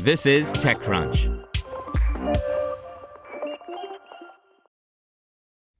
This is TechCrunch.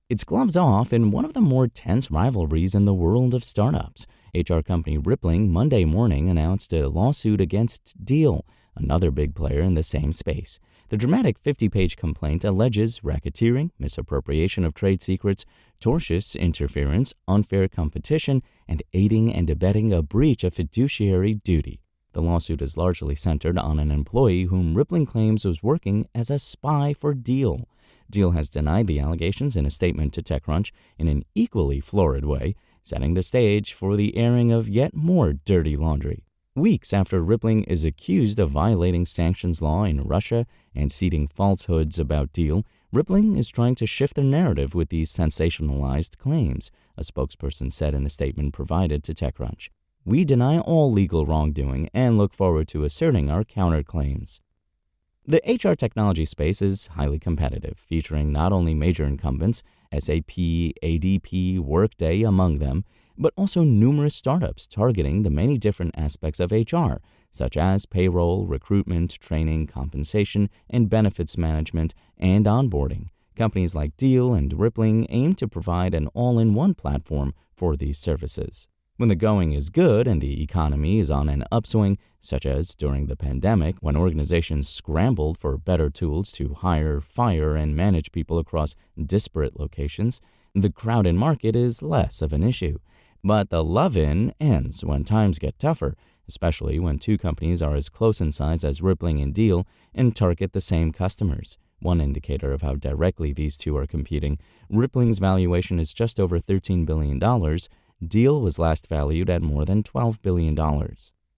It's gloves off in one of the more tense rivalries in the world of startups. HR company Rippling Monday morning announced a lawsuit against Deel, another big player in the same space. The dramatic 50-page complaint alleges racketeering, misappropriation of trade secrets, tortious interference, unfair competition, and aiding and abetting a breach of fiduciary duty. The lawsuit is largely centered on an employee whom Rippling claims was working as a spy for Deel. Deel has denied the allegations in a statement to TechCrunch in an equally florid way, setting the stage for the airing of yet more dirty laundry. Weeks after Rippling is accused of violating sanctions law in Russia and seeding falsehoods about Deel, Rippling is trying to shift the narrative with these sensationalized claims, a spokesperson said in a statement provided to TechCrunch. We deny all legal wrongdoing and look forward to asserting our counterclaims. The HR technology space is highly competitive, featuring not only major incumbents, SAP, ADP, Workday among them, but also numerous startups targeting the many different aspects of HR, such as payroll, recruitment, training, compensation, and benefits management, and onboarding. Companies like Deel and Rippling aim to provide an all-in-one platform for these services. When the going is good and the economy is on an upswing, such as during the pandemic when organizations scrambled for better tools to hire, fire, and manage people across disparate locations, the crowded market is less of an issue. But the love-in ends when times get tougher, especially when two companies are as close in size as Rippling and Deel and target the same customers. One indicator of how directly these two are competing, Rippling's valuation is just over $13 billion. Deel was last valued at more than $12 billion.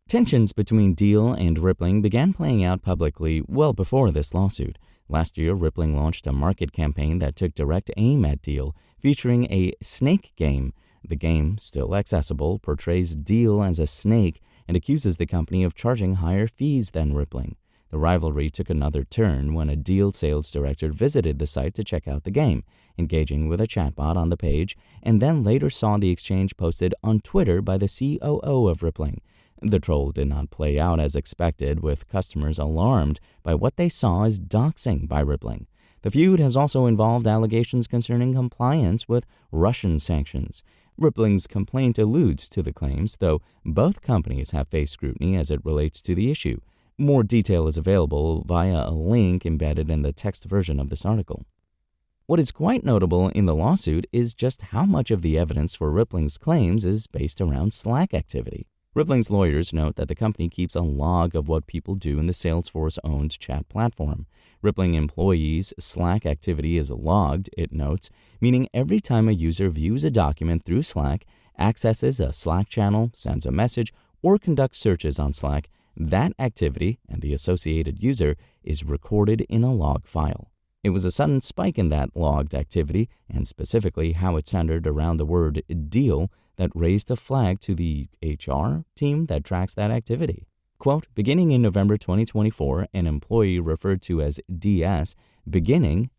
Tensions between Deel and Rippling began playing out publicly well before this lawsuit. Last year, Rippling launched a market campaign that took direct aim at Deel, featuring a snake game. The game, still accessible, portrays Deel as a snake and accuses the company of charging higher fees than Rippling. The rivalry took another turn when a Deel sales director visited the site to check out the game, engaging with a chatbot on the page, and then later saw the exchange posted on Twitter by the COO of Rippling. The troll did not play out as expected, with customers alarmed by what they saw as doxing by Rippling. The feud has also involved allegations concerning compliance with Russian sanctions. Rippling's complaint alludes to the claims, though both companies have faced scrutiny as it relates to the issue. More detail is available via a link embedded in the text version of this article. What is quite notable in the lawsuit is just how much of the evidence for Rippling's claims is based around Slack activity. Rippling's lawyers note that the company keeps a log of what people do in the Salesforce-owned chat platform. Rippling employees' Slack activity is logged, it notes, meaning every time a user views a document through Slack, accesses a Slack channel, sends a message, or conducts searches on Slack, that activity and the associated user is recorded in a log file. It was a sudden spike in that logged activity, and specifically how it centered around the word Deel, that raised a flag to the HR team that tracks that activity. Quote, beginning in November 2024, an employee referred to as DS beginning,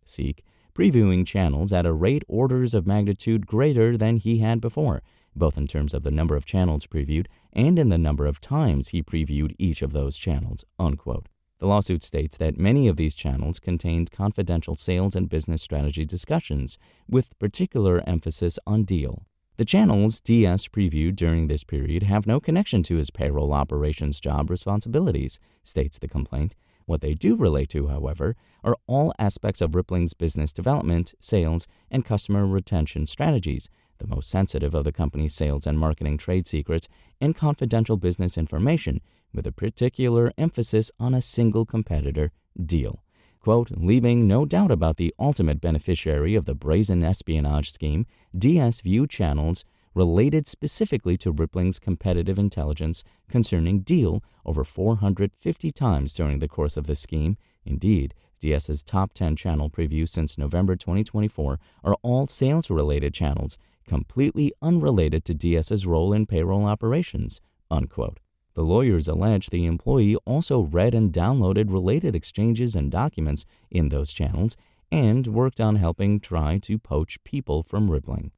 previewing channels at a rate orders of magnitude greater than he had before, both in terms of the number of channels previewed and in the number of times he previewed each of those channels, unquote. The lawsuit states that many of these channels contained confidential sales and business strategy discussions, with particular emphasis on Deel. The channels DS previewed during this period have no connection to his payroll operations job responsibilities, states the complaint. What they do relate to, however, are all aspects of Rippling's business development, sales, and customer retention strategies, the most sensitive of the company's sales and marketing trade secrets and confidential business information, with a particular emphasis on a single competitor, Deel. Quote, leaving no doubt about the ultimate beneficiary of the brazen espionage scheme, DS viewed channels related specifically to Rippling's competitive intelligence concerning Deel over 450 times during the course of the scheme. Indeed, DS's top 10 channel previews since November 2024 are all sales-related channels, completely unrelated to DS's role in payroll operations, unquote. The lawyers allege the employee also read and downloaded related exchanges and documents in those channels and worked on helping try to poach people from Rippling.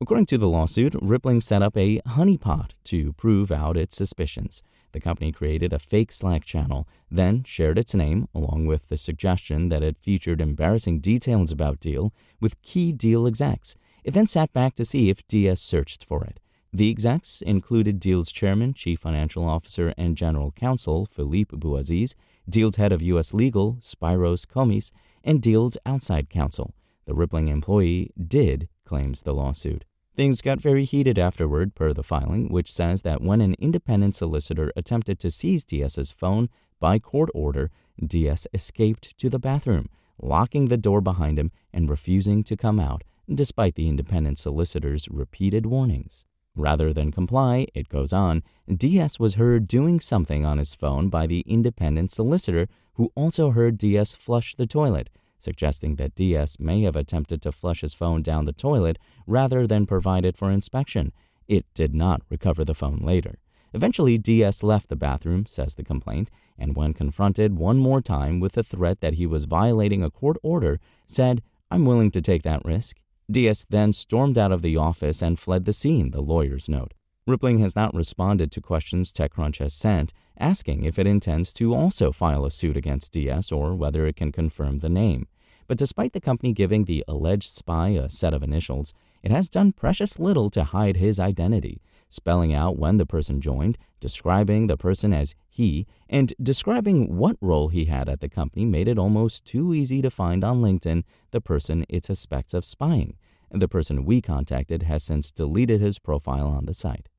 According to the lawsuit, Rippling set up a honeypot to prove out its suspicions. The company created a fake Slack channel, then shared its name, along with the suggestion that it featured embarrassing details about Deel, with key Deel execs. It then sat back to see if DS searched for it. The execs included Deel's chairman, chief financial officer, and general counsel, Philippe Bouaziz, Deel's head of U.S. legal, Spyros Komis, and Deel's outside counsel. The Rippling employee did, claims the lawsuit. Things got very heated afterward, per the filing, which says that when an independent solicitor attempted to seize DS's phone by court order, DS escaped to the bathroom, locking the door behind him and refusing to come out, despite the independent solicitor's repeated warnings. Rather than comply, it goes on, DS was heard doing something on his phone by the independent solicitor, who also heard DS flush the toilet, suggesting that DS may have attempted to flush his phone down the toilet rather than provide it for inspection. It did not recover the phone later. Eventually, DS left the bathroom, says the complaint, and when confronted one more time with the threat that he was violating a court order, said, "I'm willing to take that risk." DS then stormed out of the office and fled the scene, the lawyers note. Rippling has not responded to questions TechCrunch has sent, asking if it intends to also file a suit against DS or whether it can confirm the name. But despite the company giving the alleged spy a set of initials, it has done precious little to hide his identity, spelling out when the person joined, describing the person as he, and describing what role he had at the company made it almost too easy to find on LinkedIn the person it suspects of spying. The person we contacted has since deleted his profile on the site.